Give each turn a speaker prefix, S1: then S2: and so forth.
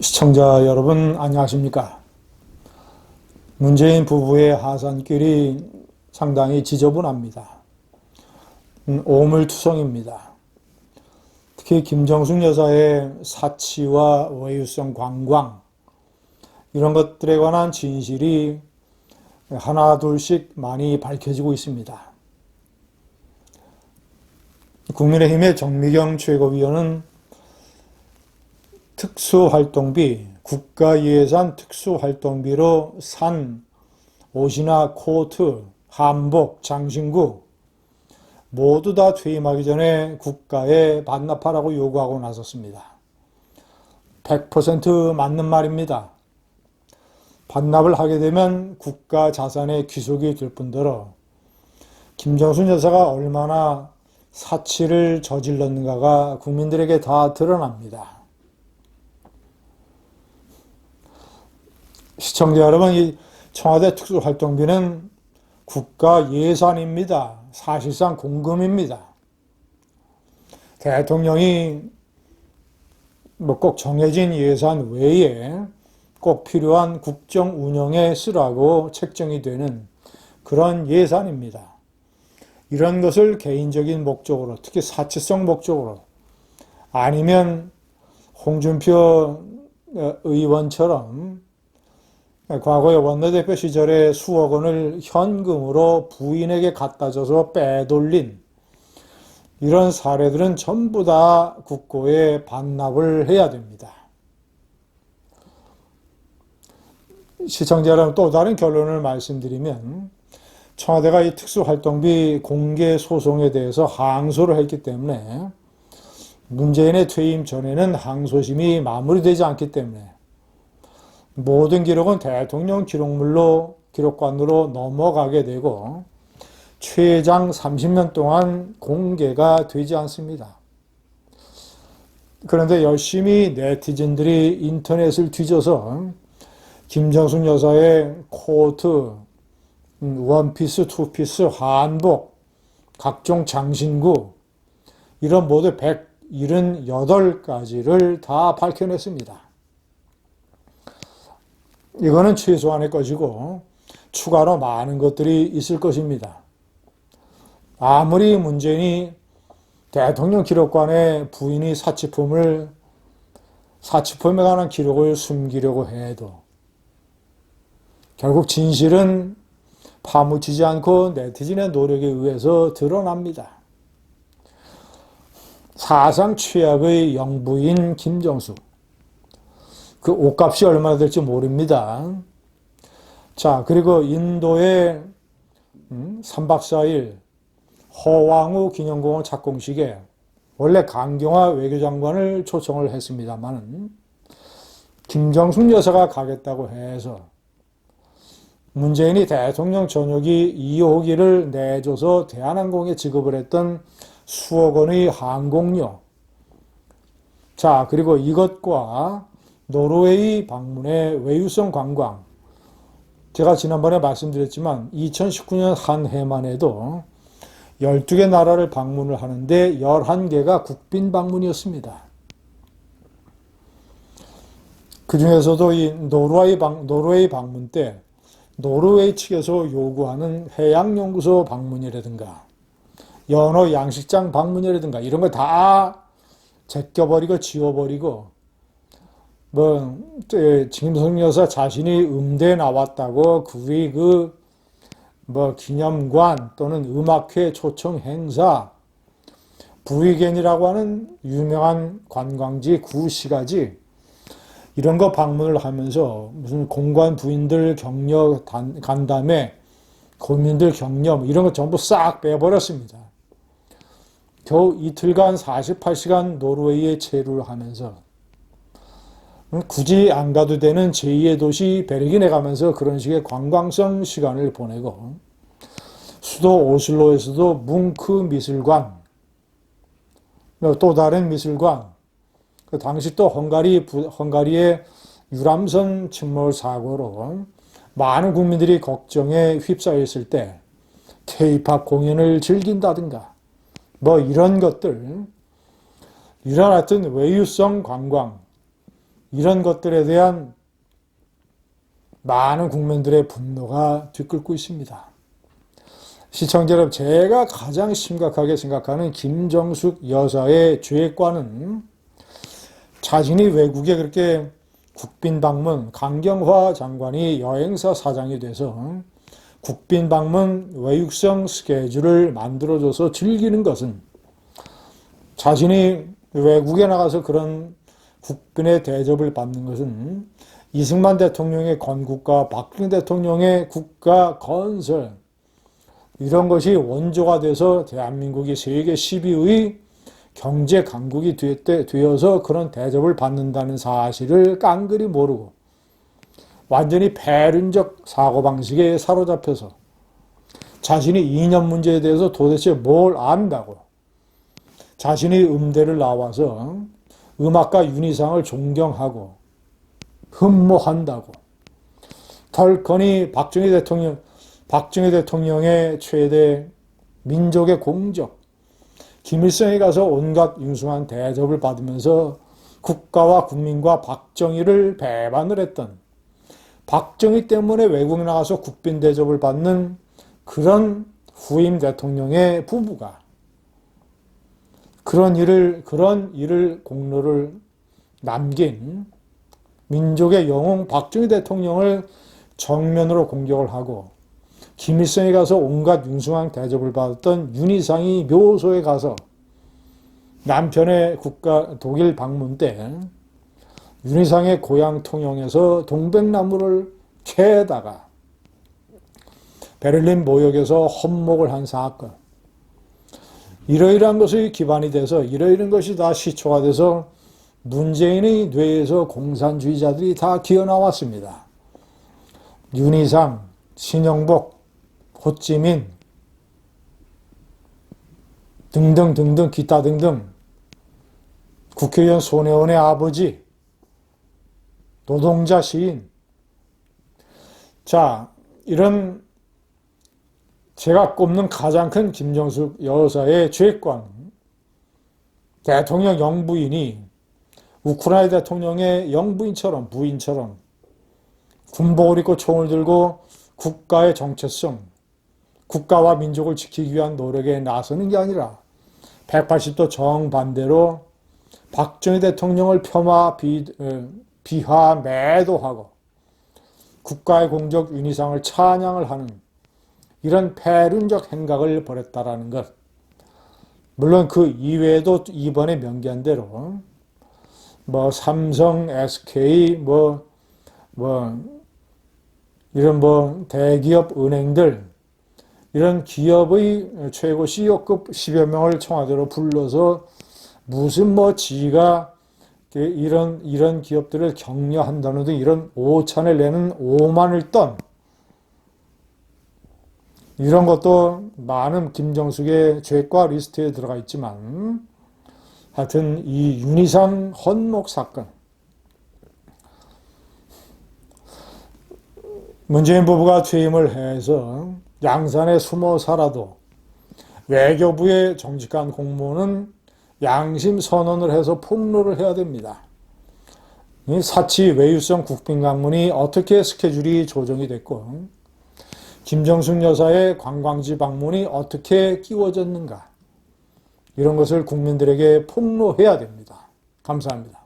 S1: 시청자 여러분 안녕하십니까? 문재인 부부의 하산길이 상당히 지저분합니다. 오물투성입니다. 특히 김정숙 여사의 사치와 외유성 관광 이런 것들에 관한 진실이 하나 둘씩 많이 밝혀지고 있습니다. 국민의힘의 정미경 최고위원은 특수활동비, 국가예산 특수활동비로 산, 옷이나 코트, 한복, 장신구 모두 다 퇴임하기 전에 국가에 반납하라고 요구하고 나섰습니다. 100% 맞는 말입니다. 반납을 하게 되면 국가 자산의 귀속이 될 뿐더러 김정숙 여사가 얼마나 사치를 저질렀는가가 국민들에게 다 드러납니다. 시청자 여러분, 이 청와대 특수활동비는 국가 예산입니다. 사실상 공금입니다. 대통령이 꼭 정해진 예산 외에 꼭 필요한 국정 운영에 쓰라고 책정이 되는 그런 예산입니다. 이런 것을 개인적인 목적으로, 특히 사치성 목적으로, 아니면 홍준표 의원처럼 과거에 원내대표 시절에 수억 원을 현금으로 부인에게 갖다 줘서 빼돌린 이런 사례들은 전부 다 국고에 반납을 해야 됩니다. 시청자 여러분, 또 다른 결론을 말씀드리면 청와대가 이 특수활동비 공개 소송에 대해서 항소를 했기 때문에 문재인의 퇴임 전에는 항소심이 마무리되지 않기 때문에 모든 기록은 대통령 기록관으로 넘어가게 되고 최장 30년 동안 공개가 되지 않습니다. 그런데 열심히 네티즌들이 인터넷을 뒤져서 김정숙 여사의 코트, 원피스, 투피스, 한복, 각종 장신구 이런 모두 178가지를 다 밝혀냈습니다. 이거는 최소한의 것이고 추가로 많은 것들이 있을 것입니다. 아무리 문재인이 대통령 기록관에 부인이 사치품에 관한 기록을 숨기려고 해도 결국 진실은 파묻히지 않고 네티즌의 노력에 의해서 드러납니다. 사상 최악의 영부인 김정숙. 그 옷값이 얼마나 될지 모릅니다. 자, 그리고 인도의 3박 4일 허왕우 기념공원 착공식에 원래 강경화 외교장관을 초청을 했습니다만 김정숙 여사가 가겠다고 해서 문재인이 대통령 전용기 2호기를 내줘서 대한항공에 지급을 했던 수억 원의 항공료. 자, 그리고 이것과 노르웨이 방문의 외유성 관광. 제가 지난번에 말씀드렸지만 2019년 한 해만 해도 12개 나라를 방문을 하는데 11개가 국빈 방문이었습니다. 그 중에서도 이 노르웨이 방문 때 노르웨이 측에서 요구하는 해양연구소 방문이라든가 연어 양식장 방문이라든가 이런 거 다 제껴버리고 지워버리고 김정숙 여사 자신이 음대에 나왔다고 기념관 또는 음악회 초청 행사, 브이겐이라고 하는 유명한 관광지 구시가지 이런 거 방문을 하면서 무슨 공관 부인들 격려 간담회, 고민들 격려 이런 거 전부 싹 빼버렸습니다. 겨우 이틀간 48시간 노르웨이에 체류를 하면서 굳이 안 가도 되는 제2의 도시 베르긴에 가면서 그런 식의 관광성 시간을 보내고 수도 오슬로에서도 뭉크 미술관, 또 다른 미술관, 당시 또 헝가리의 유람선 침몰 사고로 많은 국민들이 걱정에 휩싸여 있을 때 K-팝 공연을 즐긴다든가 이런 것들, 이런 하여튼 외유성 관광, 이런 것들에 대한 많은 국민들의 분노가 뒤끓고 있습니다. 시청자 여러분, 제가 가장 심각하게 생각하는 김정숙 여사의 죄과는 자신이 외국에 그렇게 국빈 방문, 강경화 장관이 여행사 사장이 돼서 국빈 방문 외육성 스케줄을 만들어줘서 즐기는 것은, 자신이 외국에 나가서 그런 국빈의 대접을 받는 것은 이승만 대통령의 건국과 박근혜 대통령의 국가 건설, 이런 것이 원조가 돼서 대한민국이 세계 10위의 경제 강국이 되어서 그런 대접을 받는다는 사실을 깡그리 모르고 완전히 패륜적 사고방식에 사로잡혀서 자신이 이념 문제에 대해서 도대체 뭘 안다고, 자신이 음대를 나와서 음악가 윤희상을 존경하고 흠모한다고, 덜커니 박정희 대통령의 최대 민족의 공적, 김일성에 가서 온갖 융숭한 대접을 받으면서 국가와 국민과 박정희를 배반을 했던, 박정희 때문에 외국 나가서 국빈 대접을 받는 그런 후임 대통령의 부부가 그런 일을 공로를 남긴 민족의 영웅 박정희 대통령을 정면으로 공격을 하고, 김일성에 가서 온갖 융숭한 대접을 받았던 윤희상이 묘소에 가서 남편의 독일 방문 때 윤희상의 고향 통영에서 동백나무를 캐다가 베를린 모욕에서 헌목을 한 사건, 이러이러한 것이 기반이 돼서 이러이러한 것이 다 시초가 돼서 문재인의 뇌에서 공산주의자들이 다 기어나왔습니다. 윤희상, 신영복, 호찌민 등등등등 기타 등등, 국회의원 손혜원의 아버지, 노동자 시인, 자, 이런 제가 꼽는 가장 큰 김정숙 여사의 죄권, 대통령 영부인이 우크라이나 대통령의 영부인처럼, 부인처럼 군복을 입고 총을 들고 국가의 정체성, 국가와 민족을 지키기 위한 노력에 나서는 게 아니라 180도 정반대로 박정희 대통령을 비하 매도하고 국가의 공적 윤희상을 찬양을 하는 이런 패륜적 행각을 벌였다라는 것. 물론 그 이외에도 이번에 명기한 대로 삼성, SK, 이런 대기업 은행들, 이런 기업의 최고 CEO급 10여 명을 청와대로 불러서 무슨 지가 이런 기업들을 격려한다는 등 이런 오찬을 내는 오만을 떤, 이런 것도 많은 김정숙의 죄과 리스트에 들어가 있지만, 하여튼 이 윤희상 헌목 사건, 문재인 부부가 취임을 해서 양산에 숨어 살아도 외교부의 정직한 공무원은 양심 선언을 해서 폭로를 해야 됩니다. 이 사치 외유성 국빈 방문이 어떻게 스케줄이 조정이 됐고, 김정숙 여사의 관광지 방문이 어떻게 끼워졌는가, 이런 것을 국민들에게 폭로해야 됩니다. 감사합니다.